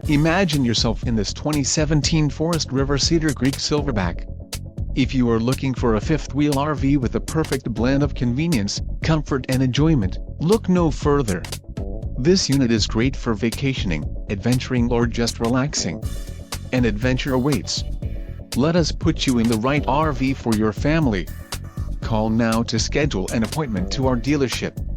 Imagine yourself in this 2017 Forest River Cedar Creek Silverback. If you are looking for a fifth-wheel RV with a perfect blend of convenience, comfort and enjoyment, look no further. This unit is great for vacationing, adventuring or just relaxing. An adventure awaits. Let us put you in the right RV for your family. Call now to schedule an appointment to our dealership.